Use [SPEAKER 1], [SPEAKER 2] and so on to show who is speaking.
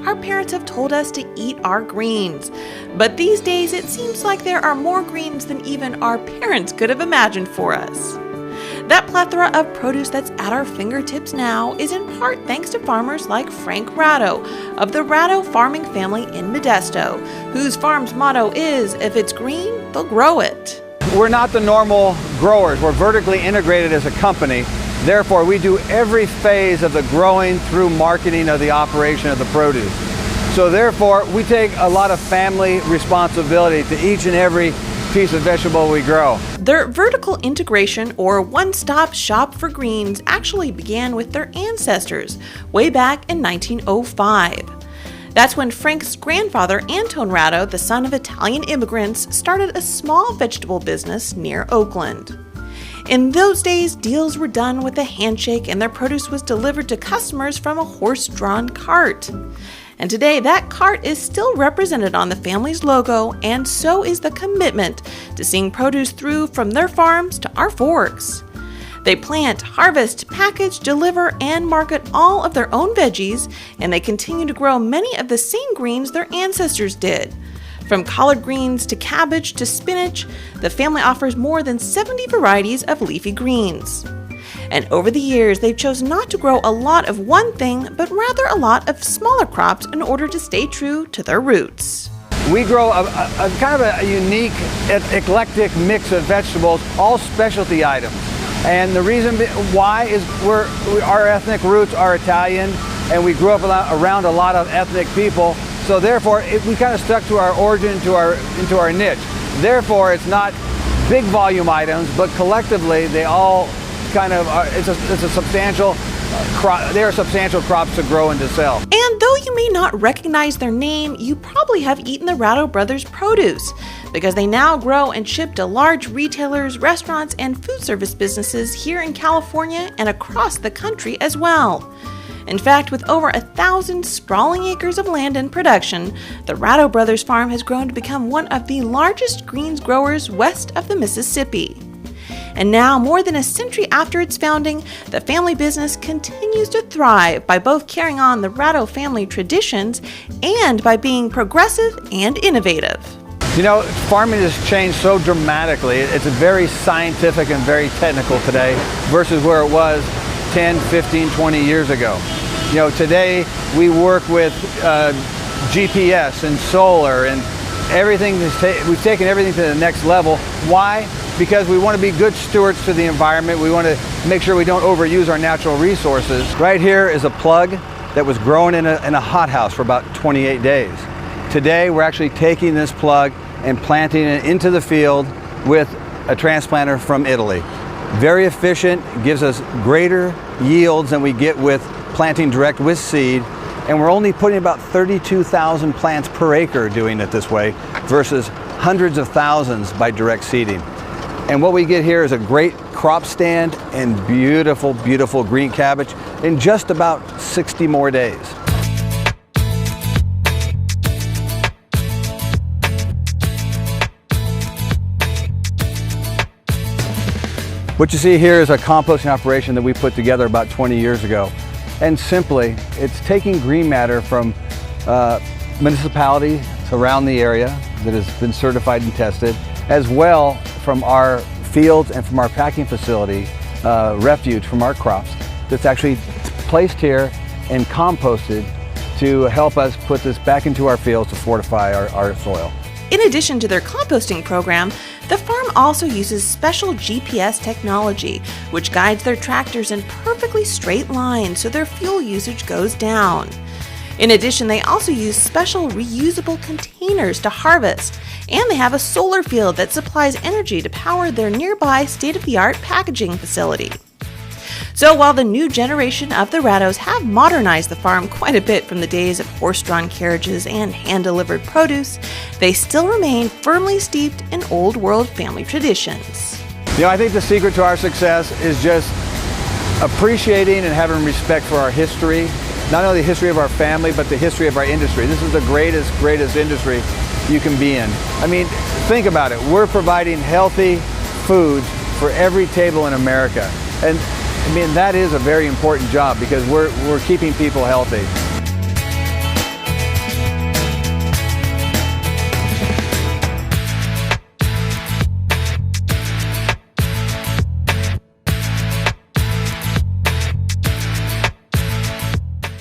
[SPEAKER 1] our parents have told us to eat our greens. But these days, it seems like there are more greens than even our parents could have imagined for us. That plethora of produce that's at our fingertips now is in part thanks to farmers like Frank Ratto of the Ratto farming family in Modesto, whose farm's motto is, if it's green, they'll grow it.
[SPEAKER 2] We're not the normal growers. We're vertically integrated as a company. Therefore, we do every phase of the growing through marketing of the operation of the produce. So therefore, we take a lot of family responsibility to each and every piece of vegetable we grow.
[SPEAKER 1] Their vertical integration, or one-stop shop for greens, actually began with their ancestors way back in 1905. That's when Frank's grandfather, Antone Ratto, the son of Italian immigrants, started a small vegetable business near Oakland. In those days, deals were done with a handshake and their produce was delivered to customers from a horse-drawn cart. And today, that cart is still represented on the family's logo, and so is the commitment to seeing produce through from their farms to our forks. They plant, harvest, package, deliver, and market all of their own veggies, and they continue to grow many of the same greens their ancestors did. From collard greens to cabbage to spinach, the family offers more than 70 varieties of leafy greens. And over the years, they've chosen not to grow a lot of one thing, but rather a lot of smaller crops in order to stay true to their roots.
[SPEAKER 2] We grow a kind of a unique, eclectic mix of vegetables, all specialty items. And the reason why is our ethnic roots are Italian, and we grew up around a lot of ethnic people. So therefore, we kind of stuck to our origin, into our niche. Therefore, it's not big volume items, but collectively, they all kind of it's a substantial crop. They are substantial crops to grow and to sell.
[SPEAKER 1] And though you may not recognize their name, you probably have eaten the Ratto Brothers produce, because they now grow and ship to large retailers, restaurants, and food service businesses here in California and across the country as well. In fact, with over 1,000 sprawling acres of land in production, the Ratto Brothers farm has grown to become one of the largest greens growers west of the Mississippi. And now, more than a century after its founding, the family business continues to thrive by both carrying on the Ratto family traditions and by being progressive and innovative.
[SPEAKER 2] You know, farming has changed so dramatically. It's very scientific and very technical today versus where it was 10, 15, 20 years ago. You know, today we work with GPS and solar and everything. We've taken everything to the next level. Why? Because we want to be good stewards to the environment. We want to make sure we don't overuse our natural resources. Right here is a plug that was grown in a hothouse for about 28 days. Today we're actually taking this plug and planting it into the field with a transplanter from Italy. Very efficient, gives us greater yields than we get with planting direct with seed, and we're only putting about 32,000 plants per acre doing it this way versus hundreds of thousands by direct seeding. And what we get here is a great crop stand and beautiful, beautiful green cabbage in just about 60 more days. What you see here is a composting operation that we put together about 20 years ago. And simply, it's taking green matter from municipalities around the area that has been certified and tested, as well from our fields and from our packing facility, refuge from our crops, that's actually placed here and composted to help us put this back into our fields to fortify our soil.
[SPEAKER 1] In addition to their composting program, the farm also uses special GPS technology, which guides their tractors in perfectly straight lines so their fuel usage goes down. In addition, they also use special reusable containers to harvest, and they have a solar field that supplies energy to power their nearby state-of-the-art packaging facility. So while the new generation of the Rattos have modernized the farm quite a bit from the days of horse-drawn carriages and hand-delivered produce, they still remain firmly steeped in old-world family traditions.
[SPEAKER 2] You know, I think the secret to our success is just appreciating and having respect for our history, not only the history of our family, but the history of our industry. This is the greatest industry you can be in. I mean, think about it. We're providing healthy foods for every table in America. And I mean, that is a very important job because we're keeping people healthy.